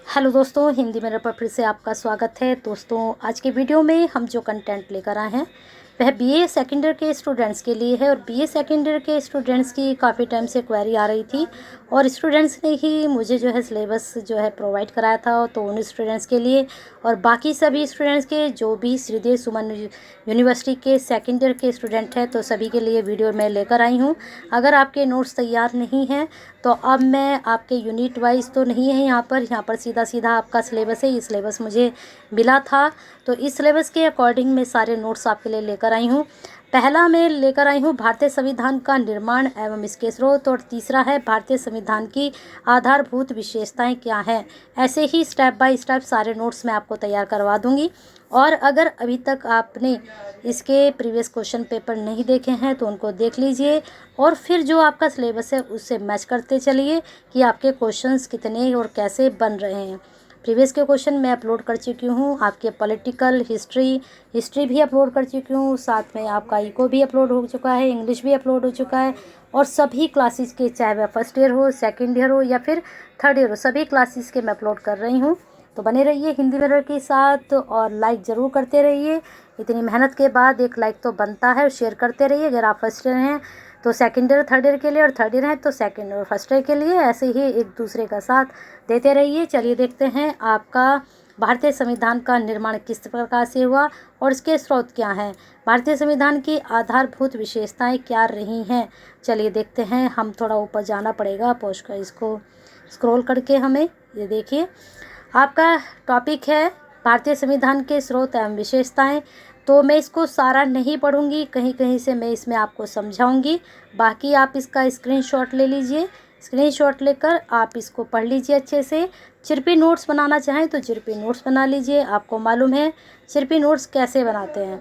Hello दोस्तों, हिंदी मेरे पर फिर से आपका स्वागत है। दोस्तों, आज के वीडियो में हम जो कंटेंट लेकर आए हैं वह बीए सेकेंड ईयर के स्टूडेंट्स के लिए है। और बीए सेकेंड ईयर के स्टूडेंट्स की काफ़ी टाइम से क्वेरी आ रही थी और स्टूडेंट्स ने ही मुझे जो है सिलेबस जो है प्रोवाइड कराया था, तो उन स्टूडेंट्स के लिए और बाकी सभी स्टूडेंट्स के जो भी श्रीदेव सुमन यूनिवर्सिटी के सेकेंड ईयर के स्टूडेंट हैं, तो सभी के लिए वीडियो मैं लेकर आई हूँ। अगर आपके नोट्स तैयार नहीं हैं तो अब मैं आपके यूनिट वाइज तो नहीं है, यहाँ पर सीधा सीधा आपका सिलेबस है। ये सिलेबस मुझे मिला था, तो इस सिलेबस के अकॉर्डिंग मैं सारे नोट्स आपके लिए लेकर आई हूँ। पहला मैं लेकर आई हूँ भारतीय संविधान का निर्माण एवं इसके स्रोत, और तीसरा है भारतीय संविधान की आधारभूत विशेषताएं क्या हैं। ऐसे ही स्टेप बाय स्टेप सारे नोट्स मैं आपको तैयार करवा दूंगी। और अगर अभी तक आपने इसके प्रीवियस क्वेश्चन पेपर नहीं देखे हैं तो उनको देख लीजिए और फिर जो आपका सिलेबस है उससे मैच करते चलिए कि आपके क्वेश्चंस कितने और कैसे बन रहे हैं। प्रीवियस के क्वेश्चन मैं अपलोड कर चुकी हूँ, आपके पॉलिटिकल हिस्ट्री भी अपलोड कर चुकी हूँ, साथ में आपका इको भी अपलोड हो चुका है, इंग्लिश भी अपलोड हो चुका है। और सभी क्लासेस के, चाहे वह फर्स्ट ईयर हो, सेकेंड ईयर हो या फिर थर्ड ईयर हो, सभी क्लासेस के मैं अपलोड कर रही हूँ। तो बने रहिए हिंदी मिरर के साथ और लाइक ज़रूर करते रहिए। इतनी मेहनत के बाद एक लाइक तो बनता है, और शेयर करते रहिए। अगर आप फर्स्ट ईयर हैं तो सेकेंड ईयर थर्ड ईयर के लिए, और थर्ड ईयर हैं तो सेकेंड और फर्स्ट ईयर के लिए, ऐसे ही एक दूसरे का साथ देते रहिए। चलिए देखते हैं आपका भारतीय संविधान का निर्माण किस प्रकार से हुआ और इसके स्रोत क्या हैं। भारतीय संविधान की आधारभूत विशेषताएं क्या रही हैं। चलिए देखते हैं। हम थोड़ा ऊपर जाना पड़ेगा, पहुँच कर इसको स्क्रॉल करके हमें ये देखिए। आपका टॉपिक है भारतीय संविधान के स्रोत एवं विशेषताएं। तो मैं इसको सारा नहीं पढ़ूंगी, कहीं कहीं से मैं इसमें आपको समझाऊंगी। बाकी आप इसका स्क्रीनशॉट ले लीजिए। स्क्रीनशॉट लेकर आप इसको पढ़ लीजिए अच्छे से। चिरपी नोट्स बनाना चाहें तो चिरपी नोट्स बना लीजिए। आपको मालूम है चिरपी नोट्स कैसे बनाते हैं।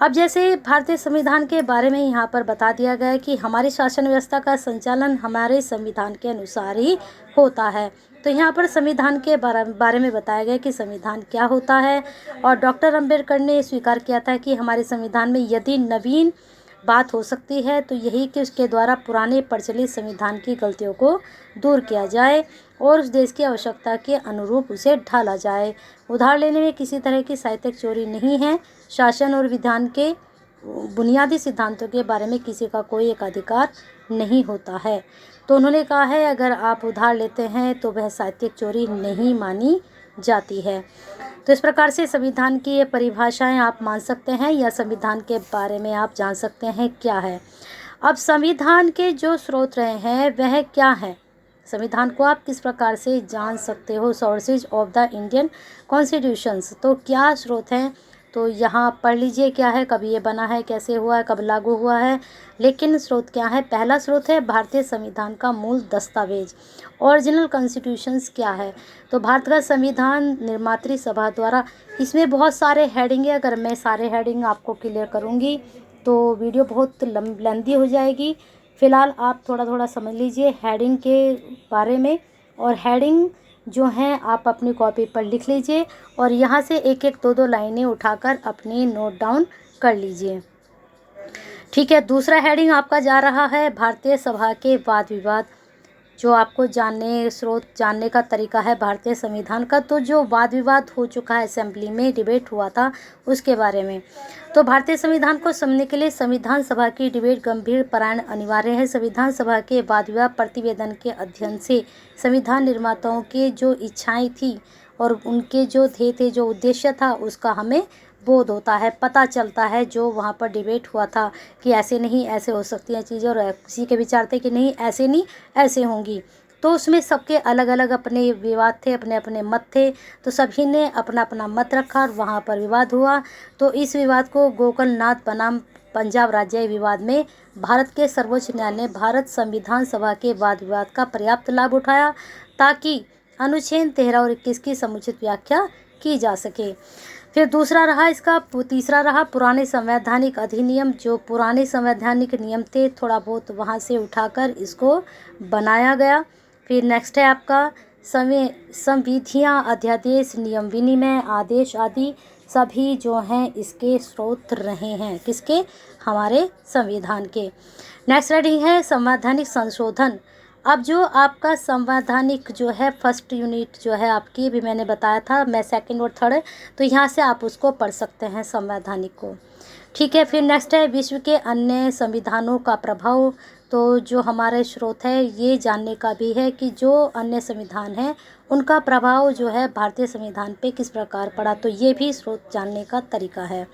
अब जैसे भारतीय संविधान के बारे में यहाँ पर बता दिया गया है कि हमारी शासन व्यवस्था का संचालन हमारे संविधान के अनुसार ही होता है। तो यहाँ पर संविधान के बारे में बताया गया कि संविधान क्या होता है। और डॉक्टर अंबेडकर ने स्वीकार किया था कि हमारे संविधान में यदि नवीन बात हो सकती है तो यही कि उसके द्वारा पुराने प्रचलित संविधान की गलतियों को दूर किया जाए और उस देश की आवश्यकता के अनुरूप उसे ढाला जाए। उधार लेने में किसी तरह की साहित्यिक चोरी नहीं है। शासन और विधान के बुनियादी सिद्धांतों के बारे में किसी का कोई एक अधिकार नहीं होता है। तो उन्होंने कहा है अगर आप उधार लेते हैं तो वह साहित्यिक चोरी नहीं मानी जाती है। तो इस प्रकार से संविधान की ये परिभाषाएं आप मान सकते हैं या संविधान के बारे में आप जान सकते हैं क्या है। अब संविधान के जो स्रोत रहे हैं वह क्या है, संविधान को आप किस प्रकार से जान सकते हो। Sources of the Indian constitutions, तो क्या स्रोत हैं, तो यहाँ पढ़ लीजिए क्या है, कब ये बना है, कैसे हुआ है, कब लागू हुआ है। लेकिन स्रोत क्या है, पहला स्रोत है भारतीय संविधान का मूल दस्तावेज। ओरिजिनल कॉन्स्टिट्यूशंस क्या है, तो भारत का संविधान निर्मात्री सभा द्वारा, इसमें बहुत सारे हेडिंग है। अगर मैं सारे हेडिंग आपको क्लियर करूँगी तो वीडियो बहुत लेंदी हो जाएगी। फ़िलहाल आप थोड़ा थोड़ा समझ लीजिए हेडिंग के बारे में, और हेडिंग जो हैं आप अपनी कॉपी पर लिख लीजिए और यहाँ से एक एक दो दो लाइनें उठाकर अपनी नोट डाउन कर लीजिए। ठीक है, दूसरा हेडिंग आपका जा रहा है भारतीय सभा के वाद विवाद। जो आपको स्रोत जानने का तरीका है भारतीय संविधान का, तो जो वाद विवाद हो चुका है, असेंबली में डिबेट हुआ था उसके बारे में। तो भारतीय संविधान को समझने के लिए संविधान सभा की डिबेट गंभीर पारायण अनिवार्य है। संविधान सभा के वाद विवाद प्रतिवेदन के अध्ययन से संविधान निर्माताओं की जो इच्छाएं थी और उनके जो ध्येय थे, जो उद्देश्य था, उसका हमें बोध होता है, पता चलता है। जो वहाँ पर डिबेट हुआ था कि ऐसे नहीं ऐसे हो सकती हैं चीज़ें, और किसी के विचार थे कि नहीं ऐसे नहीं ऐसे होंगी, तो उसमें सबके अलग अलग अपने विवाद थे, अपने अपने मत थे। तो सभी ने अपना अपना मत रखा और वहाँ पर विवाद हुआ। तो इस विवाद को गोकलनाथ बनाम पंजाब राज्य विवाद में भारत के सर्वोच्च न्यायालय ने भारत संविधान सभा के वाद विवाद का पर्याप्त लाभ उठाया ताकि अनुच्छेद 13 और 21 की समुचित व्याख्या की जा सके। फिर दूसरा रहा इसका, तीसरा रहा पुराने संवैधानिक अधिनियम। जो पुराने संवैधानिक नियम थे थोड़ा बहुत वहाँ से उठाकर इसको बनाया गया। फिर नेक्स्ट है आपका संविधियाँ, अध्यादेश, नियम विनिमय, आदेश आदि सभी जो हैं इसके स्रोत रहे हैं। किसके, हमारे संविधान के। नेक्स्ट हेडिंग है संवैधानिक संशोधन। अब जो आपका संवैधानिक जो है फर्स्ट यूनिट जो है आपकी, भी मैंने बताया था, मैं सेकंड और थर्ड, तो यहाँ से आप उसको पढ़ सकते हैं संवैधानिक को। ठीक है, फिर नेक्स्ट है विश्व के अन्य संविधानों का प्रभाव। तो जो हमारे स्रोत है ये जानने का भी है कि जो अन्य संविधान है उनका प्रभाव जो है भारतीय संविधान पे किस प्रकार पड़ा, तो ये भी स्रोत जानने का तरीका है।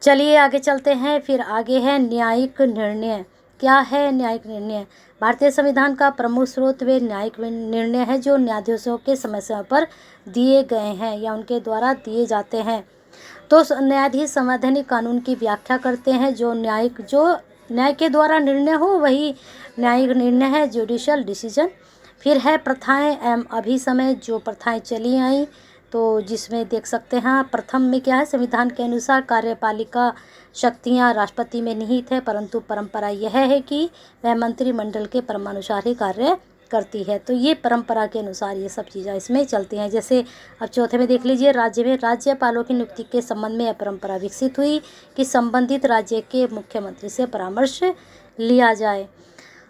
चलिए आगे चलते हैं। फिर आगे है न्यायिक निर्णय। क्या है न्यायिक निर्णय? भारतीय संविधान का प्रमुख स्रोत वे न्यायिक निर्णय है जो न्यायाधीशों के समय समय पर दिए गए हैं या उनके द्वारा दिए जाते हैं। तो न्यायाधीश संवैधानिक कानून की व्याख्या करते हैं। जो न्याय के द्वारा निर्णय हो वही न्यायिक निर्णय है, जुडिशियल डिसीजन। फिर है प्रथाएं एवं अभिसमय। जो प्रथाएं चली आई, तो जिसमें देख सकते हैं प्रथम में क्या है, संविधान के अनुसार कार्यपालिका शक्तियां राष्ट्रपति में निहित है, परंतु परंपरा यह है कि वह मंत्रिमंडल के परमानुसार ही कार्य करती है। तो ये परंपरा के अनुसार ये सब चीज़ें इसमें चलती हैं। जैसे अब चौथे में देख लीजिए, राज्य में राज्यपालों की नियुक्ति के संबंध में यह परंपरा विकसित हुई कि संबंधित राज्य के मुख्यमंत्री से परामर्श लिया जाए।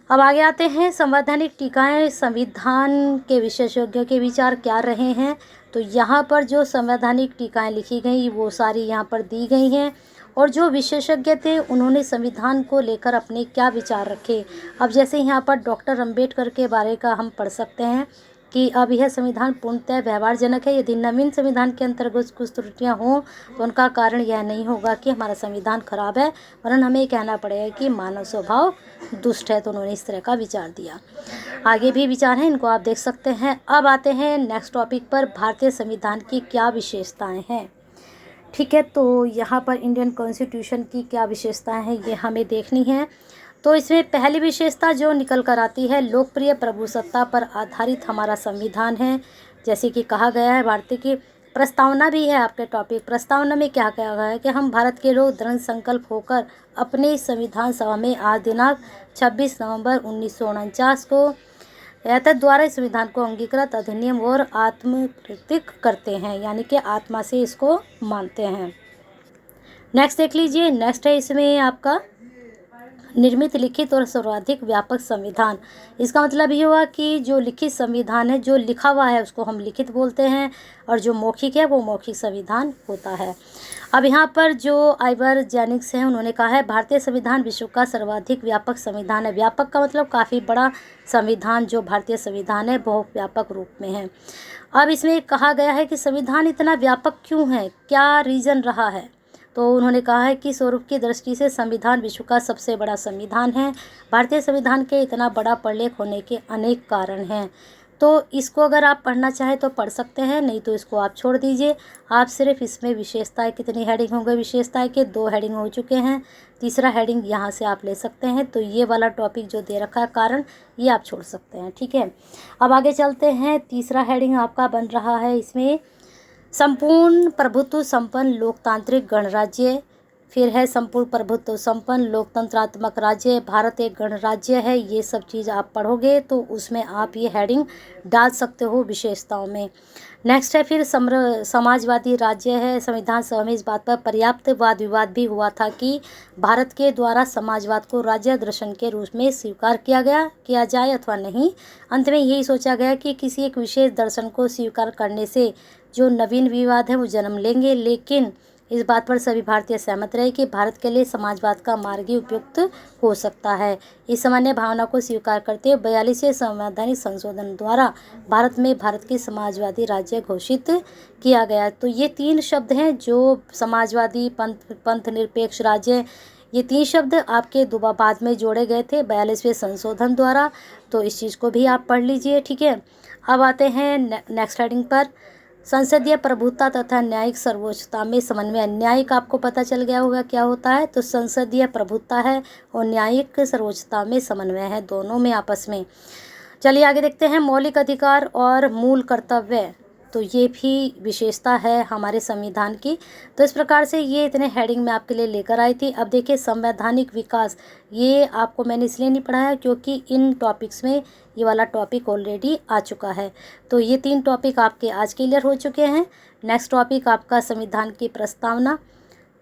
अब आगे आते हैं संवैधानिक टीकाएं। संविधान के विशेषज्ञों के विचार क्या रहे हैं, तो यहाँ पर जो संवैधानिक टीकाएं लिखी गई वो सारी यहाँ पर दी गई हैं, और जो विशेषज्ञ थे उन्होंने संविधान को लेकर अपने क्या विचार रखे। अब जैसे यहाँ पर डॉक्टर अंबेडकर के बारे का हम पढ़ सकते हैं कि अब यह संविधान पूर्णतः व्यवहारजनक है। यदि नवीन संविधान के अंतर्गत कुछ त्रुटियां हों तो उनका कारण यह नहीं होगा कि हमारा संविधान खराब है, वरन हमें ये कहना पड़ेगा कि मानव स्वभाव दुष्ट है। तो उन्होंने इस तरह का विचार दिया। आगे भी विचार हैं, इनको आप देख सकते हैं। अब आते हैं नेक्स्ट टॉपिक पर, भारतीय संविधान की क्या विशेषताएँ हैं। ठीक है, तो यहाँ पर इंडियन कॉन्स्टिट्यूशन की क्या विशेषताएं हैं ये हमें देखनी है। तो इसमें पहली विशेषता जो निकल कर आती है, लोकप्रिय प्रभुसत्ता पर आधारित हमारा संविधान है। जैसे कि कहा गया है, भारतीय की प्रस्तावना भी है आपके टॉपिक। प्रस्तावना में क्या कहा गया है कि हम भारत के लोग दृढ़ संकल्प होकर अपने संविधान सभा में आज दिनांक 26 नवंबर 1949 को यथार्थ द्वारा इस संविधान को अंगीकृत अधिनियम और आत्मप्रतीक करते हैं, यानी कि आत्मा से इसको मानते हैं। नेक्स्ट देख लीजिए, नेक्स्ट है इसमें आपका निर्मित, लिखित और सर्वाधिक व्यापक संविधान। इसका मतलब ये हुआ कि जो लिखित संविधान है, जो लिखा हुआ है उसको हम लिखित बोलते हैं, और जो मौखिक है वो मौखिक संविधान होता है। अब यहाँ पर जो आइवर जेनिक्स हैं उन्होंने कहा है भारतीय संविधान विश्व का सर्वाधिक व्यापक संविधान है। व्यापक का मतलब काफ़ी बड़ा संविधान जो भारतीय संविधान है बहुत व्यापक रूप में है। अब इसमें कहा गया है कि संविधान इतना व्यापक क्यों है, क्या रीज़न रहा है। तो उन्होंने कहा है कि स्वरूप की दृष्टि से संविधान विश्व का सबसे बड़ा संविधान है। भारतीय संविधान के इतना बड़ा प्रलेख होने के अनेक कारण हैं। तो इसको अगर आप पढ़ना चाहें तो पढ़ सकते हैं, नहीं तो इसको आप छोड़ दीजिए। आप सिर्फ इसमें विशेषताएं, कितनी हेडिंग हो गई विशेषताएं के, 2 हेडिंग हो चुके हैं। तीसरा हेडिंग यहाँ से आप ले सकते हैं। तो ये वाला टॉपिक जो दे रखा है कारण, ये आप छोड़ सकते हैं। ठीक है, अब आगे चलते हैं। तीसरा हेडिंग आपका बन रहा है इसमें संपूर्ण प्रभुत्व संपन्न लोकतांत्रिक गणराज्य। फिर है संपूर्ण प्रभुत्व संपन्न लोकतंत्रात्मक राज्य, भारत एक गणराज्य है। ये सब चीज़ आप पढ़ोगे तो उसमें आप ये हेडिंग डाल सकते हो विशेषताओं में। नेक्स्ट है फिर समाजवादी राज्य है। संविधान सभा में इस बात पर पर्याप्त वाद विवाद भी हुआ था कि भारत के द्वारा समाजवाद को राज्य दर्शन के रूप में स्वीकार किया जाए अथवा नहीं। अंत में यही सोचा गया कि किसी एक विशेष दर्शन को स्वीकार करने से जो नवीन विवाद है वो जन्म लेंगे, लेकिन इस बात पर सभी भारतीय सहमत रहे कि भारत के लिए समाजवाद का मार्ग ही उपयुक्त हो सकता है। इस सामान्य भावना को स्वीकार करते हुए 42वें संवैधानिक संशोधन द्वारा भारत में भारत की समाजवादी राज्य घोषित किया गया। तो ये 3 शब्द हैं जो समाजवादी, पंथ निरपेक्ष राज्य, ये 3 शब्द आपके बाद में जोड़े गए थे 42वें संशोधन द्वारा। तो इस चीज़ को भी आप पढ़ लीजिए। ठीक है, अब आते हैं नेक्स्ट हेडिंग पर, संसदीय प्रभुत्ता तथा न्यायिक सर्वोच्चता में समन्वय। न्यायिक आपको पता चल गया होगा क्या होता है, तो संसदीय प्रभुत्ता है और न्यायिक सर्वोच्चता में समन्वय है, दोनों में आपस में। चलिए आगे देखते हैं, मौलिक अधिकार और मूल कर्तव्य। तो ये भी विशेषता है हमारे संविधान की। तो इस प्रकार से ये इतने हेडिंग में आपके लिए लेकर आई थी। अब देखिए संवैधानिक विकास, ये आपको मैंने इसलिए नहीं पढ़ाया क्योंकि इन टॉपिक्स में ये वाला टॉपिक ऑलरेडी आ चुका है। तो ये 3 टॉपिक आपके आज क्लियर हो चुके हैं। नेक्स्ट टॉपिक आपका संविधान की प्रस्तावना।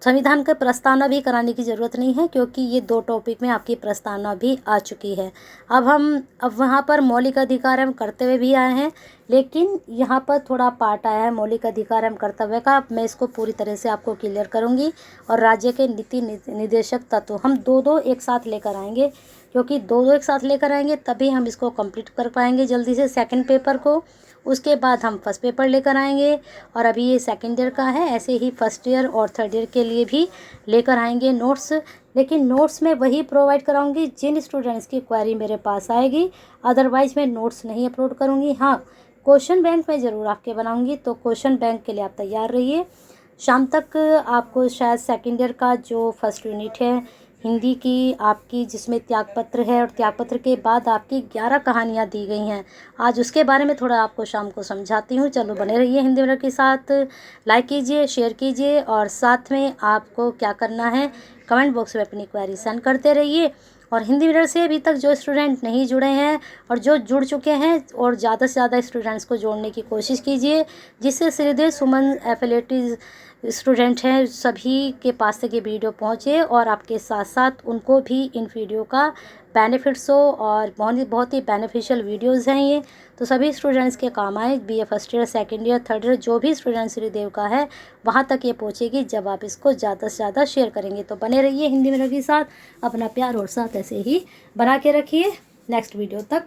संविधान का प्रस्तावना भी कराने की ज़रूरत नहीं है, क्योंकि ये 2 टॉपिक में आपकी प्रस्तावना भी आ चुकी है। अब वहाँ पर मौलिक अधिकार एवं कर्तव्य भी आए हैं, लेकिन यहाँ पर थोड़ा पार्ट आया है मौलिक अधिकार एवं कर्तव्य का। मैं इसको पूरी तरह से आपको क्लियर करूँगी। और राज्य के नीति निर्देशक तत्व हम दो एक साथ लेकर आएंगे, क्योंकि दो एक साथ लेकर आएंगे तभी हम इसको कंप्लीट कर पाएंगे जल्दी से सेकंड पेपर को। उसके बाद हम फर्स्ट पेपर लेकर आएंगे, और अभी ये सेकंड ईयर का है, ऐसे ही फर्स्ट ईयर और थर्ड ईयर के लिए भी लेकर आएंगे नोट्स। लेकिन नोट्स में वही प्रोवाइड कराऊंगी जिन स्टूडेंट्स की क्वेरी मेरे पास आएगी, अदरवाइज़ मैं नोट्स नहीं अपलोड करूंगी। हाँ, क्वेश्चन बैंक मैं ज़रूर आपके बनाऊंगी, तो क्वेश्चन बैंक के लिए आप तैयार रहिए। शाम तक आपको शायद सेकंड ईयर का जो फर्स्ट यूनिट है हिंदी की आपकी, जिसमें त्यागपत्र है, और त्यागपत्र के बाद आपकी 11 कहानियाँ दी गई हैं, आज उसके बारे में थोड़ा आपको शाम को समझाती हूँ। चलो बने रहिए हिंदी मीडियम के साथ। लाइक कीजिए, शेयर कीजिए, और साथ में आपको क्या करना है, कमेंट बॉक्स में अपनी क्वेरी सेंड करते रहिए। और हिंदी मीडियम से अभी तक जो स्टूडेंट नहीं जुड़े हैं और जो जुड़ चुके हैं, और ज़्यादा से ज़्यादा स्टूडेंट्स को जोड़ने की कोशिश कीजिए, जिससे सीधे सुमन एफिलिएटेड स्टूडेंट हैं सभी के पास तक ये वीडियो पहुँचे, और आपके साथ साथ उनको भी इन वीडियो का बेनिफिट्स हो। और बहुत ही बेनिफिशियल वीडियोस हैं ये, तो सभी स्टूडेंट्स के काम आए। BA first year, second year, third year, जो भी स्टूडेंट श्रीदेव का है वहाँ तक ये पहुँचेगी जब आप इसको ज़्यादा से ज़्यादा शेयर करेंगे। तो बने रहिए हिंदी मीडियम के साथ, अपना प्यार और साथ ऐसे ही बना के रखिए। नेक्स्ट वीडियो तक